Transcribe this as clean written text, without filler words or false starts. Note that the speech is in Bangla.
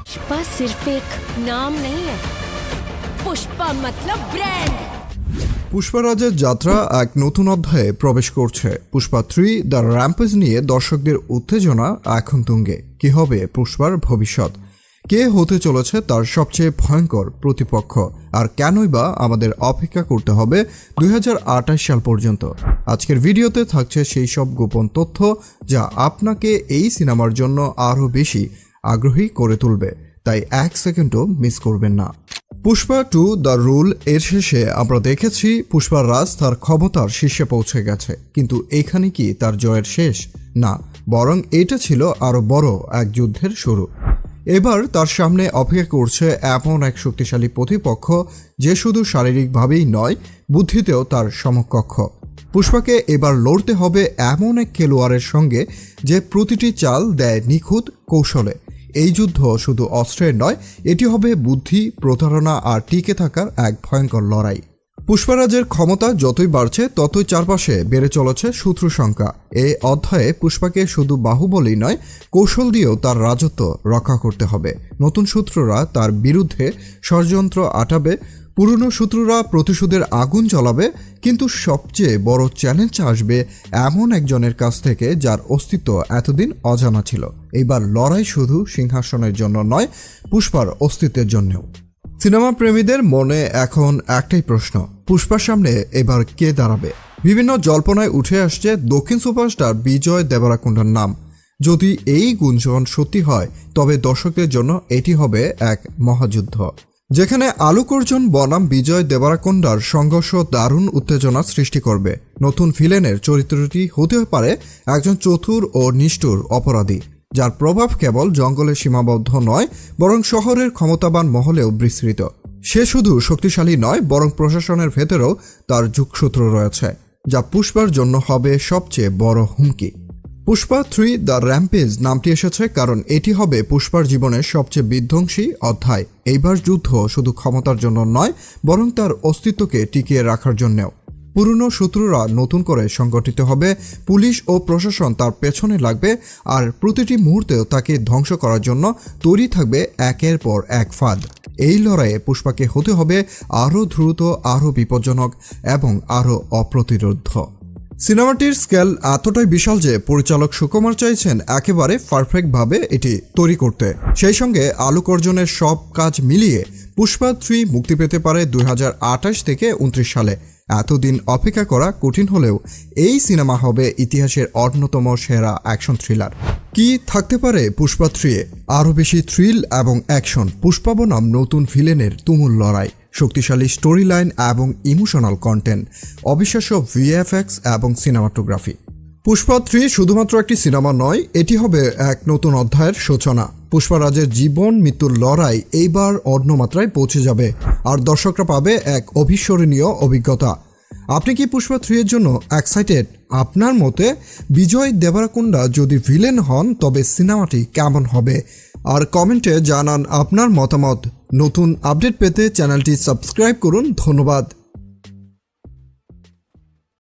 पुष्पा सिर्फ एक नाम नहीं है, पुष्पा मतलब ब्रांड। পুষ্পারাজের যাত্রা এক নতুন অধ্যায়ে প্রবেশ করছে। পুষ্পা 3 দ্য র্যাম্পেজ নিয়ে দর্শকদের উত্তেজনা এখন তুঙ্গে। কি হবে পুষ্পার ভবিষ্যৎ? কে হতে চলেছে তার সবচেয়ে ভয়ঙ্কর প্রতিপক্ষ? আর কেনই বা আমাদের অপেক্ষা করতে হবে 2028 সাল পর্যন্ত? আজকের ভিডিওতে থাকছে সেই সব গোপন তথ্য যা আপনাকে এই সিনেমার জন্য আরও বেশি আগ্রহী করে তুলবে, তাই এক সেকেন্ডও মিস করবেন না। পুষ্পা 2 দ্য রুল এর শেষে আমরা দেখেছি পুষ্পার রাজ তার ক্ষমতার শীর্ষে পৌঁছে গেছে, কিন্তু এখানে কি তার জয়ের শেষ? না, বরং এটা ছিল আরও বড় এক যুদ্ধের শুরু। এবার তার সামনে অপেক্ষা করছে এমন এক শক্তিশালী প্রতিপক্ষ যে শুধু শারীরিকভাবেই নয়, বুদ্ধিতেও তার সমকক্ষ। পুষ্পাকে এবার লড়তে হবে এমন এক খেলোয়াড়ের সঙ্গে যে প্রতিটি চাল দেয় নিখুঁত কৌশলে। এই যুদ্ধ শুধু অস্ত্রের নয়, এটি হবে বুদ্ধি, প্রতারণা আর টিকে থাকার এক ভয়ঙ্কর লড়াই। পুষ্পারাজের ক্ষমতা যতই বাড়ছে ততই চারপাশে বেড়ে চলেছে শত্রু সংখ্যা। এই অধ্যায়ে পুষ্পাকে শুধু বাহুবলই নয়, কৌশল দিয়েও তার রাজত্ব রক্ষা করতে হবে। নতুন শত্রুরা তার বিরুদ্ধে ষড়যন্ত্র আটাবে, পুরনো শত্রুরা প্রতিশোধের আগুন জ্বালাবে, কিন্তু সবচেয়ে বড় চ্যালেঞ্জ আসবে এমন একজনের কাছ থেকে যার অস্তিত্ব এতদিন অজানা ছিল। এইবার লড়াই শুধু সিংহাসনের জন্য নয়, পুষ্পার অস্তিত্বের জন্যও। সিনেমা প্রেমীদের মনে এখন একটাই প্রশ্ন, পুষ্পার সামনে এবার কে দাঁড়াবে? বিভিন্ন জল্পনায় উঠে আসছে দক্ষিণ সুপারস্টার বিজয় দেবরাকোন্ডার নাম। যদি এই গুঞ্জন সত্যি হয় তবে দর্শকদের জন্য এটি হবে এক মহাযুদ্ধ, যেখানে আলোক অর্জুন বনাম বিজয় দেবরাকোন্ডার সংঘর্ষ দারুণ উত্তেজনা সৃষ্টি করবে। নতুন ভিলেনের চরিত্রটি হতে পারে একজন চতুর ও নিষ্ঠুর অপরাধী, যার প্রভাব কেবল জঙ্গলে সীমাবদ্ধ নয়, বরং শহরের ক্ষমতাবান মহলেও বিস্তৃত। সে শুধু শক্তিশালী নয়, বরং প্রশাসনের ভেতরেও তার যোগসূত্র রয়েছে, যা পুষ্পার জন্য হবে সবচেয়ে বড় হুমকি। পুষ্পা 3 দ্য র্যাম্পেজ নামটি এসেছে কারণ এটি হবে পুষ্পার জীবনের সবচেয়ে বিধ্বংসী অধ্যায়। এইবার যুদ্ধ শুধু ক্ষমতার জন্য নয়, বরং তার অস্তিত্বকে টিকিয়ে রাখার জন্যও। পুরনো শত্রুরা নতুন করে সংগঠিত হবে, পুলিশ ও প্রশাসন তার পেছনে লাগবে, আর প্রতিটি মুহূর্তেও তাকে ধ্বংস করার জন্য তৈরি থাকবে একের পর এক ফাঁদ। এই লড়াইয়ে পুষ্পাকে হতে হবে আরও দ্রুত, আরও বিপজ্জনক এবং আরও অপ্রতিরোধ্য। সিনেমাটির স্কেল এতটাই বিশাল যে পরিচালক সুকুমার চাইছেন একেবারে পারফেক্টভাবে এটি তৈরি করতে। সেই সঙ্গে আলোক অর্জুনের সব কাজ মিলিয়ে পুষ্পা 3 মুক্তি পেতে পারে 2028 থেকে 29 সালে। এতদিন অপেক্ষা করা কঠিন হলেও এই সিনেমা হবে ইতিহাসের অন্যতম সেরা অ্যাকশন থ্রিলার। কি থাকতে পারে পুষ্পা 3-এ? আরও বেশি থ্রিল এবং অ্যাকশন, পুষ্পা বনাম নতুন ভিলেনের তুমুল লড়াই, শক্তিশালী স্টোরি লাইন এবং ইমোশনাল কন্টেন্ট, অবিশ্বাস্য ভিএফএক্স এবং সিনেমাটোগ্রাফি। পুষ্পা 3 শুধুমাত্র একটি সিনেমা নয়, এটি হবে এক নতুন অধ্যায়ের সূচনা। পুষ্পারাজের জীবন মৃত্যুর লড়াই এইবার অন্য মাত্রায় পৌঁছে যাবে, আর দর্শকরা পাবে এক অবিস্মরণীয় অভিজ্ঞতা। আপনি কি পুষ্পা 3 এর জন্য এক্সাইটেড? আপনার মতে বিজয় দেবরাকোন্ডা যদি ভিলেন হন তবে সিনেমাটি কেমন হবে? আর কমেন্টে জানান আপনার মতামত। নতুন আপডেট পেতে চ্যানেলটি সাবস্ক্রাইব করুন। ধন্যবাদ।